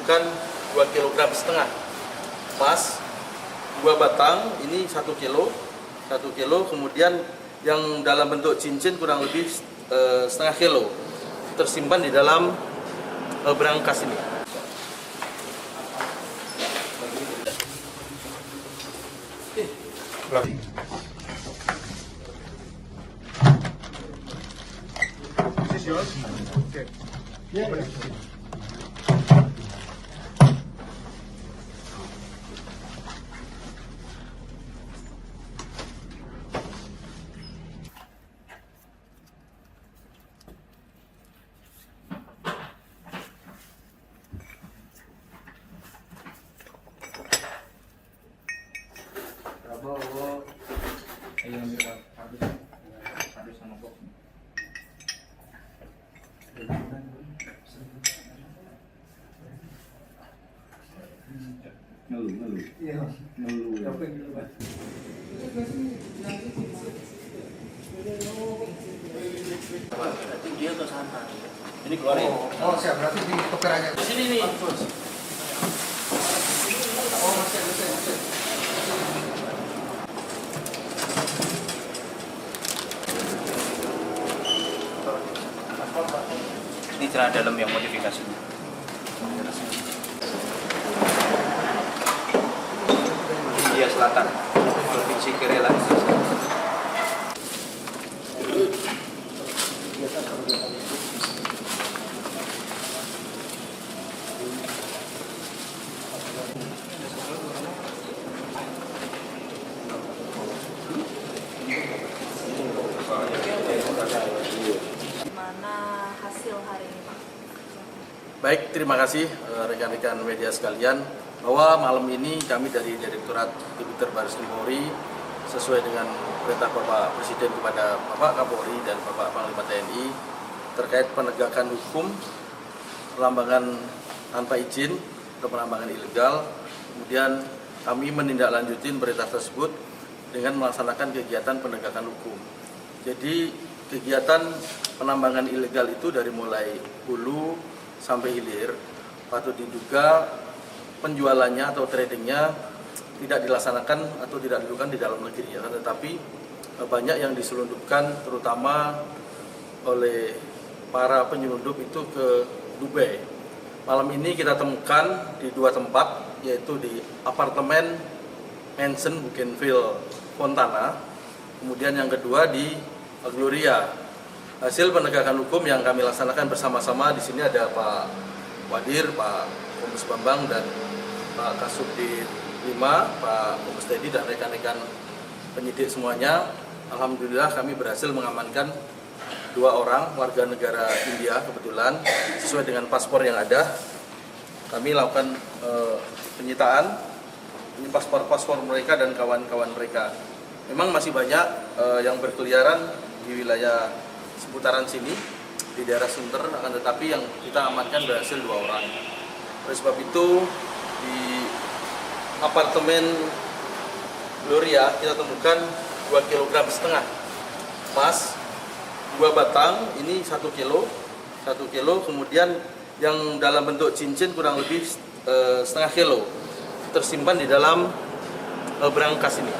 temukan 2,5 kg emas, 2 batang, ini 1 kilo, kemudian yang dalam bentuk cincin kurang lebih setengah kilo, tersimpan di dalam berangkas ini. Berarti dia ke sana. Ini keluarin. Oh, siap. Berarti di tukerannya. Di sini nih. Oh, masih. Ini celana dalam yang modifikasi. India Selatan, Provinsi Kerala. Mana hasil hari ini, Pak? Baik, terima kasih rekan-rekan media sekalian, bahwa malam ini kami dari Direktorat Tipiter Baris Krim Polri sesuai dengan perintah Bapak Presiden kepada Bapak Kapolri dan Bapak Panglima TNI terkait penegakan hukum pelambangan tanpa izin atau pelambangan ilegal. Kemudian kami menindaklanjuti perintah tersebut dengan melaksanakan kegiatan penegakan hukum. Jadi kegiatan penambangan ilegal itu dari mulai hulu sampai hilir patut diduga penjualannya atau tradingnya tidak dilaksanakan atau tidak dilakukan di dalam negeri, ya, tetapi banyak yang diselundupkan terutama oleh para penyelundup itu ke Dubai. Malam ini kita temukan di 2 tempat, yaitu di apartemen Mansion Bougainville Fontana, kemudian yang kedua di Gloria. Hasil penegakan hukum yang kami laksanakan bersama-sama di sini ada Pak Wadir, Pak Kombes Bambang, dan Pak Kasubdit 5, Pak Kombes Teddy, dan rekan-rekan penyidik semuanya. Alhamdulillah kami berhasil mengamankan 2 orang warga negara India kebetulan sesuai dengan paspor yang ada. Kami lakukan penyitaan ini paspor-paspor mereka dan kawan-kawan mereka. Memang masih banyak yang berkeliaran di wilayah seputaran sini di daerah Sunter, akan tetapi yang kita amankan berhasil 2 orang. Oleh sebab itu di apartemen Gloria kita temukan 2,5 kg emas, 2 batang, ini 1 kilo, kemudian yang dalam bentuk cincin kurang lebih setengah kilo, tersimpan di dalam berangkas ini.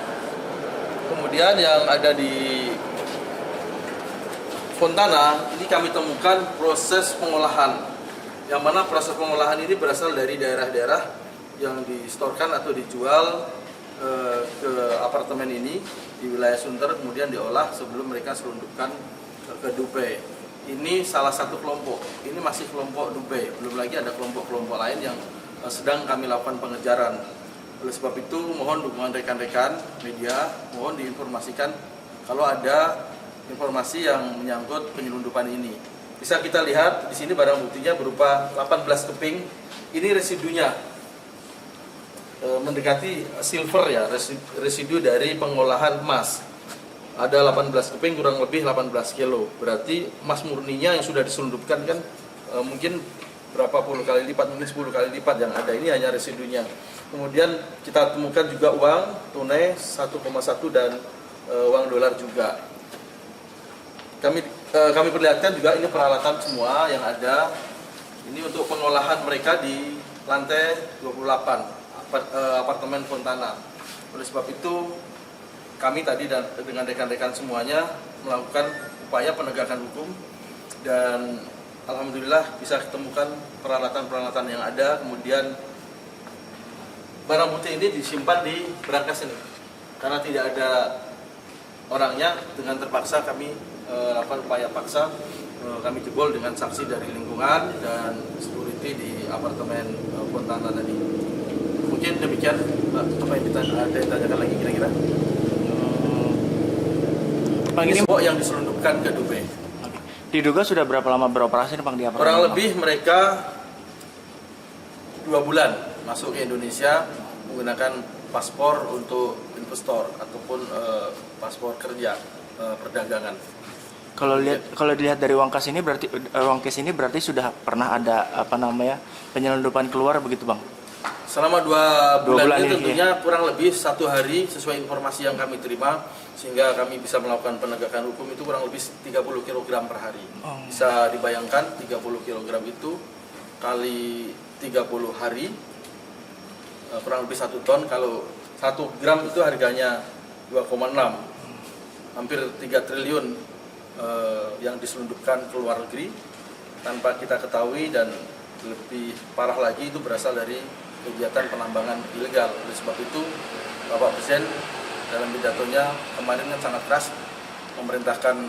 Kemudian yang ada di Fontana ini kami temukan proses pengolahan, yang mana proses pengolahan ini berasal dari daerah-daerah yang distorkan atau dijual ke apartemen ini di wilayah Sunter, kemudian diolah sebelum mereka selundupkan ke Dubai. Ini salah satu kelompok, ini masih kelompok Dubai, belum lagi ada kelompok-kelompok lain yang sedang kami lakukan pengejaran. Oleh sebab itu mohon dukungan rekan-rekan media, mohon diinformasikan kalau ada informasi yang menyangkut penyelundupan ini. Bisa kita lihat di sini barang buktinya berupa 18 keping. Ini residunya mendekati silver, ya, residu dari pengolahan emas. Ada 18 keping kurang lebih 18 kilo. Berarti emas murninya yang sudah diselundupkan kan mungkin berapa puluh kali lipat, mungkin 10 kali lipat yang ada. Ini hanya residunya. Kemudian kita temukan juga uang tunai 1,1 dan uang dolar juga. Kami perlihatkan juga ini peralatan semua yang ada. Ini untuk pengolahan mereka di lantai 28 apartemen Fontana. Oleh sebab itu kami tadi dan dengan rekan-rekan semuanya melakukan upaya penegakan hukum dan alhamdulillah bisa ketemukan peralatan-peralatan yang ada. Kemudian barang bukti ini disimpan di berangkas ini karena tidak ada orangnya. Dengan terpaksa kami lakukan upaya paksa, kami jebol dengan saksi dari lingkungan dan security di apartemen Fontana tadi. Mungkin demikian Pak, apa yang ada yang ditanyakan lagi kira-kira? Bang, ini yang diselundupkan ke Dubai. diduga sudah berapa lama beroperasi nih Bang di apartemen? Kurang lebih mereka 2 bulan masuk ke Indonesia menggunakan paspor untuk investor ataupun paspor kerja perdagangan. Kalau dilihat dari uang kas ini berarti sudah pernah ada penyelundupan keluar begitu Bang? Selama 2 bulan ini tentunya ya. kurang lebih 1 hari sesuai informasi yang kami terima, sehingga kami bisa melakukan penegakan hukum itu kurang lebih 30 kg per hari. Bisa dibayangkan 30 kg itu kali 30 hari kurang lebih 1 ton. Kalau 1 gram itu harganya 2,6, hampir 3 triliun yang diselundupkan ke luar negeri tanpa kita ketahui, dan lebih parah lagi itu berasal dari kegiatan penambangan ilegal. Oleh sebab itu Bapak Presiden dalam pidatonya kemarin kan sangat keras memerintahkan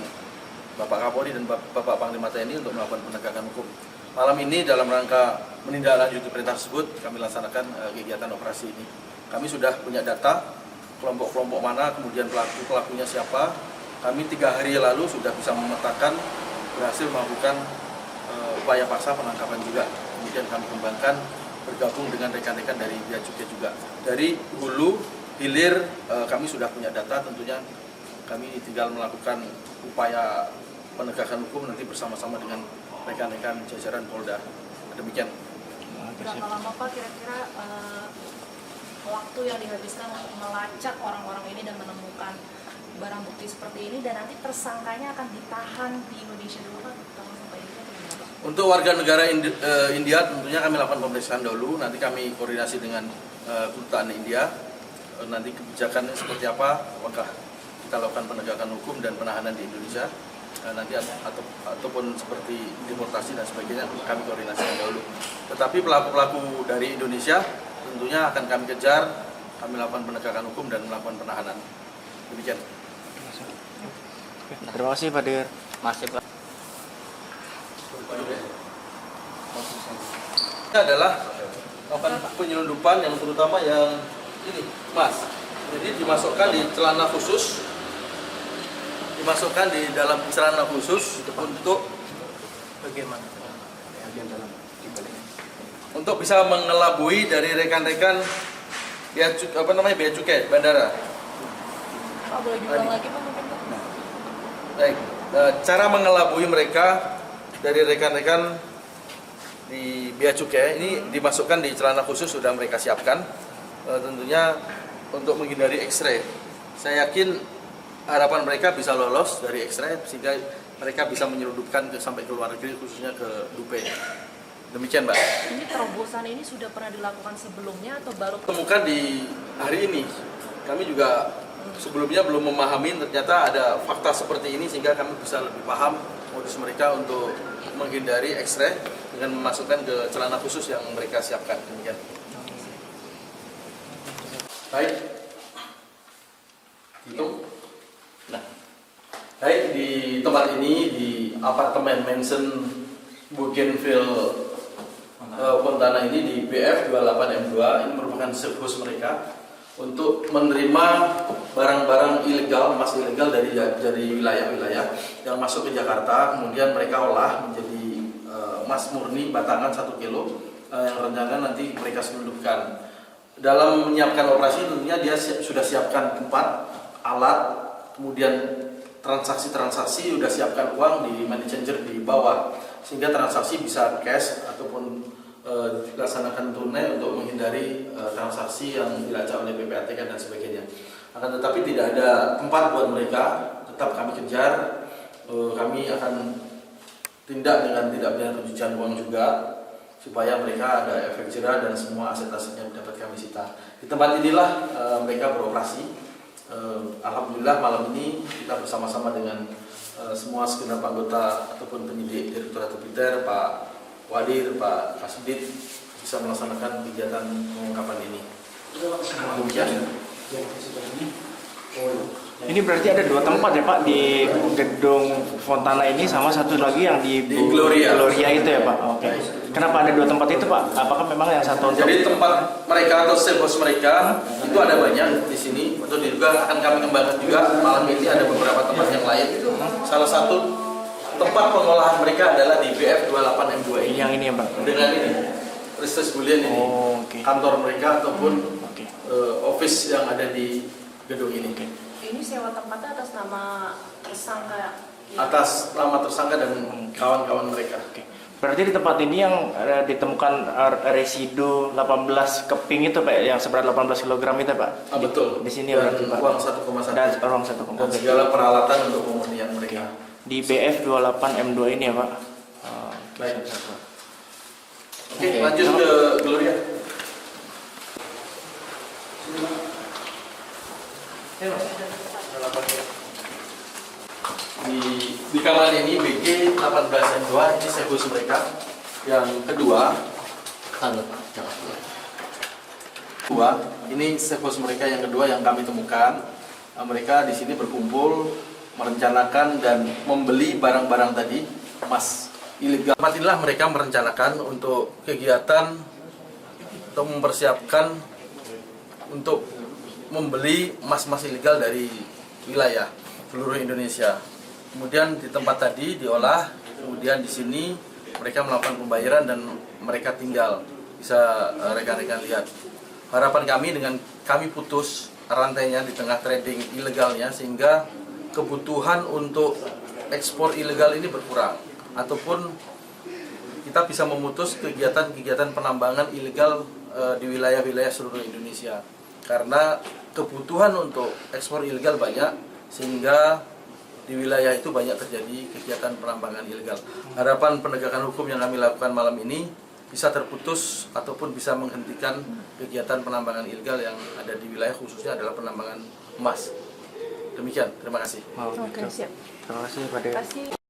Bapak Kapolri dan Bapak Panglima TNI untuk melakukan penegakan hukum. Malam ini dalam rangka menindaklanjuti perintah tersebut kami laksanakan kegiatan operasi ini. Kami sudah punya data kelompok-kelompok mana, kemudian pelakunya siapa. Kami 3 hari lalu sudah bisa memetakan, berhasil melakukan upaya paksa penangkapan juga. Kemudian kami kembangkan bergabung dengan rekan-rekan dari Bea Cukai juga. Dari hulu hilir kami sudah punya data, tentunya kami tinggal melakukan upaya penegakan hukum nanti bersama-sama dengan rekan-rekan jajaran Polda. Demikian. Berapa lama Pak kira-kira waktu yang dihabiskan untuk melacak orang-orang ini dan menemukan barang bukti seperti ini, dan nanti tersangkanya akan ditahan di Indonesia dulu Pak? Sampai ini atau gimana, Pak? Untuk warga negara India tentunya kami lakukan pemeriksaan dahulu, nanti kami koordinasi dengan kedutaan India, nanti kebijakannya seperti apa, apakah kita lakukan penegakan hukum dan penahanan di Indonesia, nanti ataupun seperti deportasi dan sebagainya, kami koordinasikan dahulu. Tetapi pelaku-pelaku dari Indonesia tentunya akan kami kejar, kami lakukan penegakan hukum dan melakukan penahanan. Demikian. Terima kasih Pak Dir. Masih Pak. Ini adalah penyelundupan yang terutama yang ini, Mas. Jadi dimasukkan di celana khusus, dimasukkan di dalam celana khusus untuk bagaimana? Untuk bisa mengelabui dari rekan-rekan Bea Cukai bandara. Pak boleh diulang lagi Pak mungkin Pak? Baik, cara mengelabui mereka dari rekan-rekan di Bea Cukai ini dimasukkan di celana khusus sudah mereka siapkan, tentunya untuk menghindari X-ray. Saya yakin harapan mereka bisa lolos dari X-ray sehingga mereka bisa menyelundupkan sampai ke luar negeri, khususnya ke Dubai. Demikian, Mbak. Ini terobosan ini sudah pernah dilakukan sebelumnya atau baru? Temukan di hari ini. Kami juga sebelumnya belum memahami ternyata ada fakta seperti ini, sehingga kami bisa lebih paham modus mereka untuk menghindari X-ray dengan memasukkan ke celana khusus yang mereka siapkan. Demikian. Baik. Hitung. Nah, baik, di tempat ini di apartemen Mansion Bougainville Fontana ini di BF 28M2 ini merupakan safe house mereka untuk menerima barang-barang ilegal, emas ilegal dari wilayah-wilayah yang masuk ke Jakarta, kemudian mereka olah menjadi emas murni batangan 1 kilo yang rencananya nanti mereka selundupkan. Dalam menyiapkan operasi tentunya dia sudah siapkan tempat, alat, kemudian transaksi sudah siapkan uang di money changer di bawah, sehingga transaksi bisa cash ataupun dilaksanakan tunai untuk menghindari transaksi yang dilacak oleh PPATK dan sebagainya. Akan tetapi tidak ada tempat buat mereka, tetap kami kejar, kami akan tindak dengan tidak pidana pencucian uang juga, supaya mereka ada efek jerah dan semua aset-asetnya dapat kami sita. Di tempat inilah mereka beroperasi. Alhamdulillah malam ini kita bersama-sama dengan semua segenap anggota ataupun penyidik Direktorat Tipiter, Pak Wadir, Pak Kasubdit bisa melaksanakan kegiatan pengungkapan ini. Demikian. Ini berarti ada 2 tempat ya Pak, di gedung Fontana ini sama satu lagi yang di Gloria. Gloria itu ya Pak. Oke. Kenapa ada 2 tempat itu Pak? Apakah memang yang satu untuk... Jadi tempat mereka atau safe house mereka itu ada banyak di sini. Untuk juga akan kami kembangkan juga malam ini ada beberapa tempat yang lain. Salah satu tempat pengolahan mereka adalah di BF 28M2 ini. Yang ini ya Pak? Dengan ini, Research Bullion ini, kantor mereka ataupun office yang ada di gedung ini. Ini sewa tempatnya atas nama tersangka. Atas nama tersangka dan kawan-kawan mereka. Berarti di tempat ini yang ditemukan residu 18 keping itu Pak, yang seberat 18 kg itu Pak? Betul. Di sini dan berarti Pak? uang 1,1. Dan uang 1,1. Dan segala peralatan untuk pemurnian mereka. Di BF 28M2 ini ya Pak? Baik. Oke, lanjut ke Gloria. Di kamar ini BG 18M2 ini sebus mereka. Yang kedua, ini sebus mereka yang kedua yang kami temukan. Mereka di sini berkumpul merencanakan dan membeli barang-barang tadi emas ilegal. Tempat inilah mereka merencanakan untuk kegiatan atau mempersiapkan untuk membeli emas-emas ilegal dari wilayah seluruh Indonesia. Kemudian di tempat tadi diolah, kemudian di sini mereka melakukan pembayaran dan mereka tinggal. Bisa rekan-rekan lihat. Harapan kami dengan kami putus rantainya di tengah trading ilegalnya sehingga kebutuhan untuk ekspor ilegal ini berkurang ataupun kita bisa memutus kegiatan-kegiatan penambangan ilegal di wilayah-wilayah seluruh Indonesia karena kebutuhan untuk ekspor ilegal banyak sehingga di wilayah itu banyak terjadi kegiatan penambangan ilegal. Harapan penegakan hukum yang kami lakukan malam ini bisa terputus ataupun bisa menghentikan kegiatan penambangan ilegal yang ada di wilayah khususnya adalah penambangan emas. Demikian, terima kasih. Oke, siap. Terima kasih Pak Dewa. Terima kasih.